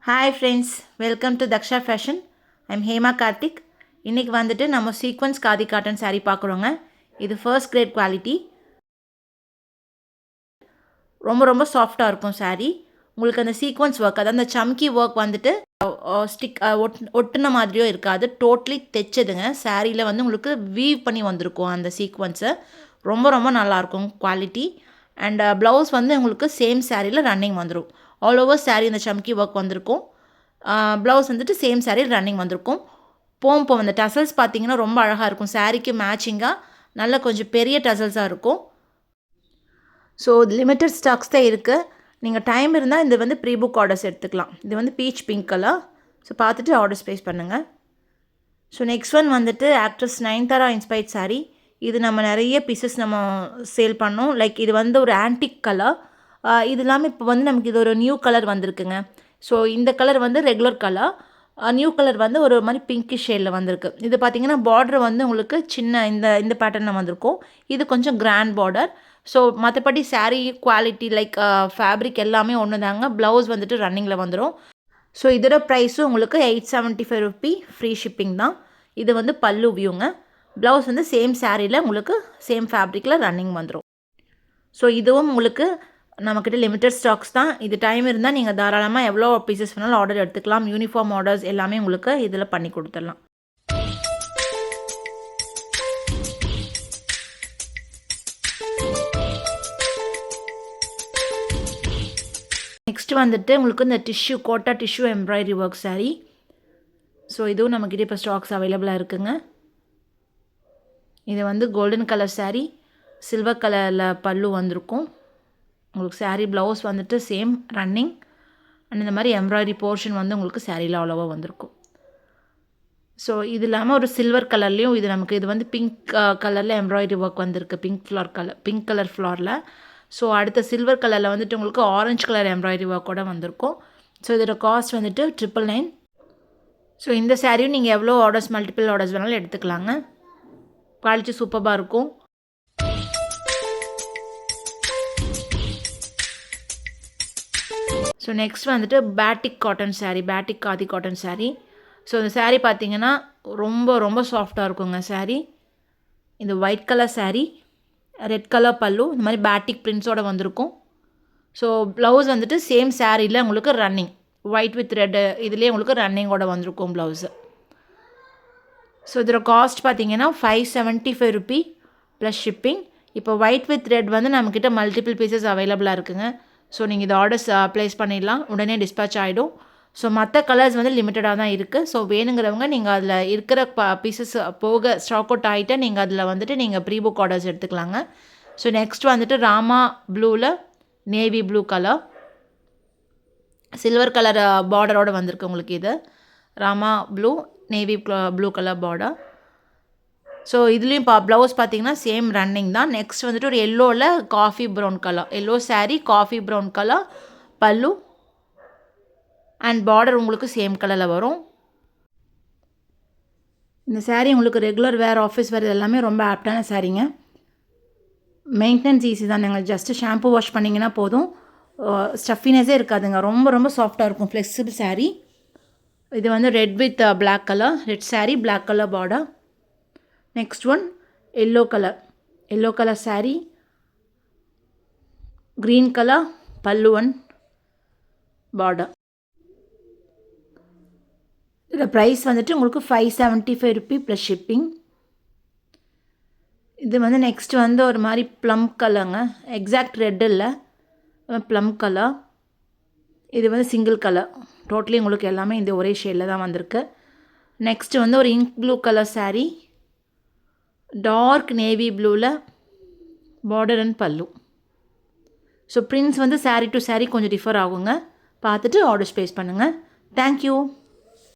Hi friends, welcome to Daksha Fashion. I'm Hema Karthik. இன்னைக்கு வந்துட்டு நம்ம சீக்வென்ஸ் காதி காட்டன் saree பார்க்குறோங்க. இது ஃபர்ஸ்ட் கிரேட் குவாலிட்டி. ரொம்ப சாஃப்டாக இருக்கும் saree. உங்களுக்கு அந்த சீக்வென்ஸ் ஒர்க் அதாவது அந்த சம்கி ஒர்க் வந்துட்டு ஸ்டிக் ஒட்டுன மாதிரியோ இருக்காது. டோட்டலி தைச்சதுங்க. சாரியில் வந்து உங்களுக்கு வீவ் பண்ணி வந்திருக்கும் அந்த சீக்வென்ஸை. ரொம்ப நல்லாயிருக்கும் குவாலிட்டி. அண்ட் ப்ளவுஸ் வந்து உங்களுக்கு சேம் சாரியில் ரன்னிங் வந்துடும். ஆல் ஓவர் சாரீ இந்த சம்கி ஒர்க் வந்திருக்கும். ப்ளவுஸ் வந்துட்டு சேம் சாரியில் ரன்னிங் வந்திருக்கும். போம் அந்த டசல்ஸ் பார்த்தீங்கன்னா ரொம்ப அழகாக இருக்கும். சாரீக்கு மேட்சிங்காக நல்ல கொஞ்சம் பெரிய டசல்ஸாக இருக்கும். ஸோ லிமிட்டட் ஸ்டாக்ஸ் தான் இருக்குது. நீங்கள் டைம் இருந்தால் இது வந்து ப்ரீ புக் ஆர்டர்ஸ் எடுத்துக்கலாம். இது வந்து பீச் பிங்க் கலர். ஸோ பார்த்துட்டு ஆர்டர்ஸ் ப்ளேஸ் பண்ணுங்கள். ஸோ நெக்ஸ்ட் ஒன் வந்துட்டு ஆக்ட்ரஸ் நயன்தாரா இன்ஸ்பைர்ட் சாரீ. இது நம்ம நிறைய பீசஸ் நம்ம சேல் பண்ணோம். லைக் இது வந்து ஒரு ஆன்டிக் கலர். இது இல்லாமல் இப்போ வந்து நமக்கு இது ஒரு நியூ கலர் வந்திருக்குங்க. ஸோ இந்த கலர் வந்து ரெகுலர் கலர். நியூ கலர் வந்து ஒரு மாதிரி பிங்கிஷ் ஷேடில் வந்திருக்கு. இது பார்த்திங்கன்னா பார்டர் வந்து உங்களுக்கு சின்ன இந்த பேட்டர்னில் வந்திருக்கும். இது கொஞ்சம் கிராண்ட் பார்டர். ஸோ மற்றபடி சாரீ குவாலிட்டி லைக் ஃபேப்ரிக் எல்லாமே ஒன்று தாங்க. ப்ளவுஸ் வந்துட்டு ரன்னிங்கில் வந்துடும். ஸோ இதோட ப்ரைஸும் உங்களுக்கு 875 ரூபி ஃப்ரீ ஷிப்பிங் தான். இது வந்து பல்லு வியூங்க. ப்ளவுஸ் வந்து சேம் சாரியில் உங்களுக்கு சேம் ஃபேப்ரிக்கில் ரன்னிங் வந்துடும். ஸோ இதுவும் உங்களுக்கு நம்மக்கிட்ட லிமிட்டட் ஸ்டாக்ஸ் தான். இது டைம் இருந்தால் நீங்கள் தாராளமாக எவ்வளோ பீசஸ் வேணாலும் ஆர்டர் எடுத்துக்கலாம். யூனிஃபார்ம் ஆர்டர்ஸ் எல்லாமே உங்களுக்கு இதில் பண்ணி கொடுத்துடலாம். நெக்ஸ்ட் வந்துட்டு உங்களுக்கு இந்த Kota tissue embroidery work sari. So இதுவும் நம்மக்கிட்ட இப்போ ஸ்டாக்ஸ் அவைலபிளாக இருக்குங்க. இது வந்து கோல்டன் கலர் சாரீ, சில்வர் கலரில் பல்லு வந்திருக்கும். உங்களுக்கு சாரீ ப்ளவுஸ் வந்துட்டு சேம் ரன்னிங். அண்ட் இந்த மாதிரி எம்ப்ராய்டரி போர்ஷன் வந்து உங்களுக்கு சாரியில் அவ்வளோவா வந்திருக்கும். ஸோ இது இல்லாமல் ஒரு சில்வர் கலர்லேயும் இது வந்து பிங்க் கலரில் எம்ப்ராய்டரி ஒர்க் வந்திருக்கு. பிங்க் கலர் ஃப்ளாரில். ஸோ அடுத்த சில்வர் கலரில் வந்துட்டு உங்களுக்கு ஆரஞ்சு கலர் எம்ப்ராய்டரி ஒர்க்கோட வந்திருக்கும். ஸோ இதோட காஸ்ட் வந்துட்டு 999. ஸோ இந்த சாரியும் நீங்கள் எவ்வளோ மல்டிபிள் ஆர்டர்ஸ் வேணாலும் எடுத்துக்கலாங்க. குவாலிட்டி சூப்பராக இருக்கும். ஸோ நெக்ஸ்ட் வந்துட்டு batik khadi cotton sari. So இந்த சாரீ பார்த்தீங்கன்னா ரொம்ப சாஃப்டாக இருக்குங்க சாரீ. இது white colour sari, red colour பல்லு, இந்த மாதிரி பேட்டிக் பிரிண்ட்ஸோடு வந்திருக்கும். ஸோ ப்ளவுஸ் வந்துட்டு சேம் சாரியில் உங்களுக்கு ரன்னிங் ஒயிட் வித் ரெட் இதுலேயே உங்களுக்கு ரன்னிங்கோட வந்திருக்கும் ப்ளவுஸு. ஸோ இதோட காஸ்ட் பார்த்தீங்கன்னா 575 ரூபி ப்ளஸ் ஷிப்பிங். இப்போ ஒயிட் வித் ரெட் வந்து நம்மக்கிட்ட மல்டிபிள் பீசஸ் அவைலபிளாக இருக்குங்க. ஸோ நீங்கள் இது ஆர்டர்ஸ் ப்ளேஸ் பண்ணிடலாம். உடனே டிஸ்பேச் ஆகிடும். ஸோ மற்ற கலர்ஸ் வந்து லிமிட்டடாக தான் இருக்குது. ஸோ வேணுங்கிறவங்க நீங்கள் அதில் இருக்கிற பீசஸ் போக ஸ்டாக் அவுட் ஆகிட்டு நீங்கள் அதில் வந்துட்டு நீங்கள் ப்ரீ புக் ஆர்டர்ஸ் எடுத்துக்கலாங்க. ஸோ நெக்ஸ்ட் வந்துட்டு ராமா ப்ளூவில் navy blue colour, silver colour பார்டரோடு வந்திருக்கு உங்களுக்கு. இது Rama blue navy blue colour border. So இதுலேயும் ப்ளவுஸ் பார்த்தீங்கன்னா சேம் ரன்னிங் தான். நெக்ஸ்ட் வந்துட்டு ஒரு எல்லோவில் coffee brown colour, yellow sari coffee brown colour pallu and border உங்களுக்கு சேம் கலரில் வரும். இந்த சாரீ உங்களுக்கு ரெகுலர் வேர், ஆஃபீஸ் வேர் எல்லாமே ரொம்ப ஆப்டான சாரீங்க. மெயின்டெனன்ஸ் ஈஸி தான். நீங்கள் ஜஸ்ட்டு ஷாம்பு வாஷ் பண்ணிங்கன்னா போதும். ஸ்டஃபினஸே இருக்காதுங்க. ரொம்ப சாஃப்டாக இருக்கும். ஃப்ளெக்சிபிள் சாரீ. இது வந்து red with black colour, red sari black colour border. Next one yellow colour sari, green colour பல்லு ஒன் பார்டர். இதோட ப்ரைஸ் வந்துட்டு உங்களுக்கு 575 ரூபி ப்ளஸ் ஷிப்பிங். இது வந்து நெக்ஸ்ட் வந்து ஒரு மாதிரி ப்ளம் கலருங்க. எக்ஸாக்ட் ரெட் இல்லை, ப்ளம் கலர். இது வந்து சிங்கிள் கலர். டோட்டலி உங்களுக்கு எல்லாமே இந்த ஒரே ஷேடில் தான் வந்திருக்கு. நெக்ஸ்ட் வந்து ஒரு ink blue colour sari, dark navy ப்ளூவில் பார்டர் அண்ட் பல்லு. ஸோ பிரிண்ட்ஸ் வந்து சாரீ டு சாரீ கொஞ்சம் டிஃபர் ஆகுங்க. பார்த்துட்டு ஆர்டர்ஸ் ப்ளேஸ் பண்ணுங்கள். தேங்க்யூ.